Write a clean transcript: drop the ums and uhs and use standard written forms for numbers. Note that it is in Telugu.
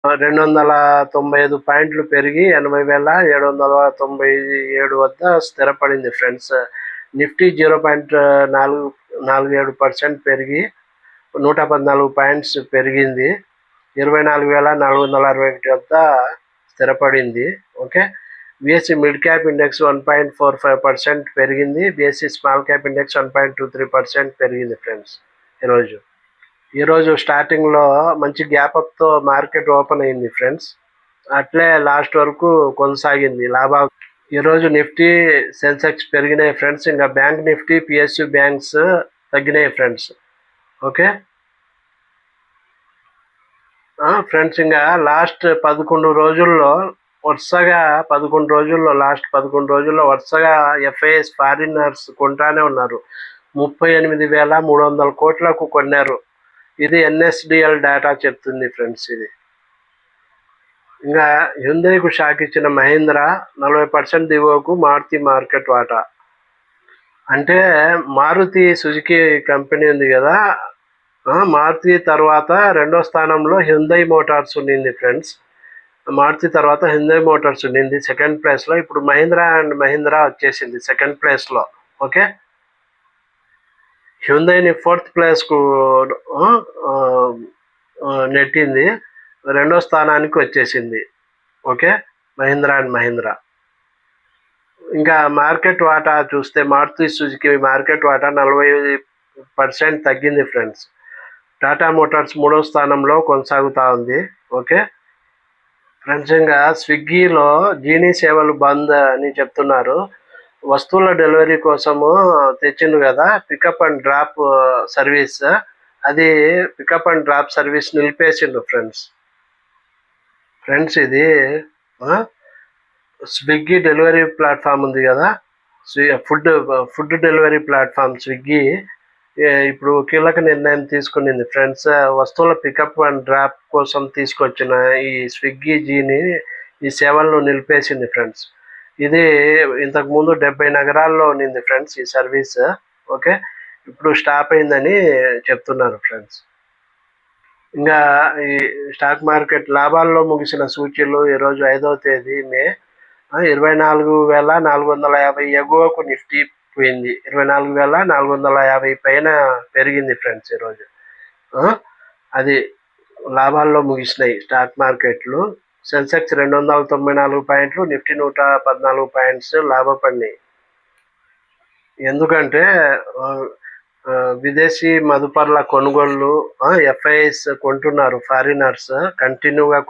295 పాయింట్లు పెరిగి 80,797 వద్ద స్థిరపడింది ఫ్రెండ్స్. నిఫ్టీ 0.47% పెరిగి 114 పాయింట్స్ పెరిగింది. 24,461 వద్ద స్థిరపడింది. Okay. BSE mid cap index 1.45% పెరిగింది. బీఎస్సీ స్మాల్ క్యాప్ ఇండెక్స్ 1.23% పెరిగింది ఫ్రెండ్స్. ఈరోజు స్టార్టింగ్లో మంచి గ్యాప్అప్తో మార్కెట్ ఓపెన్ అయింది ఫ్రెండ్స్. అట్లే లాస్ట్ వరకు కొనసాగింది లాభాలు. ఈరోజు నిఫ్టీ సెన్సెక్స్ పెరిగినాయి ఫ్రెండ్స్. ఇంకా బ్యాంక్ నిఫ్టీ పిఎస్యు బ్యాంక్స్ తగ్గినాయి ఫ్రెండ్స్. ఓకే ఫ్రెండ్స్, ఇంకా లాస్ట్ 11 రోజుల్లో లాస్ట్ 11 రోజుల్లో వరుసగా ఎఫ్ఐఎస్ ఫారినర్స్ కొంటానే ఉన్నారు. 38,300 కోట్లకు కొన్నారు. ఇది ఎన్ఎస్డిఎల్ డేటా చెప్తుంది ఫ్రెండ్స్. ఇది ఇంకా హ్యుందాయ్కు షాక్ ఇచ్చిన మహీంద్రా 40% దిగువకు మారుతి మార్కెట్ వాటా. అంటే మారుతి సుజుకి కంపెనీ ఉంది కదా, మారుతి తర్వాత రెండో స్థానంలో హ్యుందాయ్ మోటార్స్ ఉండింది ఫ్రెండ్స్. మారుతి తర్వాత హ్యుందాయ్ మోటార్స్ ఉండింది సెకండ్ ప్లేస్లో. ఇప్పుడు మహీంద్రా అండ్ మహీంద్రా వచ్చేసింది సెకండ్ ప్లేస్లో. ఓకే, హ్యుందాయ్ని 4th ప్లేస్కు నెట్టింది, రెండో స్థానానికి వచ్చేసింది. Okay, Mahindra and Mahindra. ఇంకా మార్కెట్ వాటా చూస్తే మారుతి సుజుకి మార్కెట్ వాటా 40% తగ్గింది ఫ్రెండ్స్. టాటా మోటార్స్ 3వ స్థానంలో కొనసాగుతూ ఉంది. ఓకే ఫ్రెండ్స్, ఇంకా స్విగ్గీలో జీనీ సేవలు బంద్ అని చెప్తున్నారు. వస్తువుల డెలివరీ కోసము తెచ్చిండు కదా పికప్ అండ్ డ్రాప్ సర్వీస్, అది పికప్ అండ్ డ్రాప్ సర్వీస్ నిలిపేసిండు ఫ్రెండ్స్. ఇది స్విగ్గీ డెలివరీ ప్లాట్ఫామ్ ఉంది కదా, ఫుడ్ డెలివరీ ప్లాట్ఫామ్ స్విగ్గీ ఇప్పుడు కీలక నిర్ణయం తీసుకునింది ఫ్రెండ్స్. వస్తువుల పికప్ అండ్ డ్రాప్ కోసం తీసుకొచ్చిన ఈ స్విగ్గీ జీని ఈ సేవలను నిలిపేసింది ఫ్రెండ్స్. ఇది ఇంతకుముందు 70 నగరాల్లో ఉన్నింది ఫ్రెండ్స్ ఈ సర్వీస్. ఓకే, ఇప్పుడు స్టాప్ అయిందని చెప్తున్నారు ఫ్రెండ్స్. ఇంకా ఈ స్టాక్ మార్కెట్ లాభాల్లో ముగిసిన సూచీలు ఈరోజు 5వ తేదీ మే 24,450 ఎగువకు నిఫ్టీ పోయింది. 24,450 పైన పెరిగింది ఫ్రెండ్స్ ఈరోజు. అది లాభాల్లో ముగిసినాయి స్టాక్ మార్కెట్లు. సెన్సెక్స్ 294 పాయింట్లు, నిఫ్టీ 114 పాయింట్స్ లాభపడినాయి. ఎందుకంటే విదేశీ మదుపర్ల కొనుగోళ్లు, ఎఫ్ఐఎస్ కొంటున్నారు, ఫారినర్స్ కంటిన్యూగా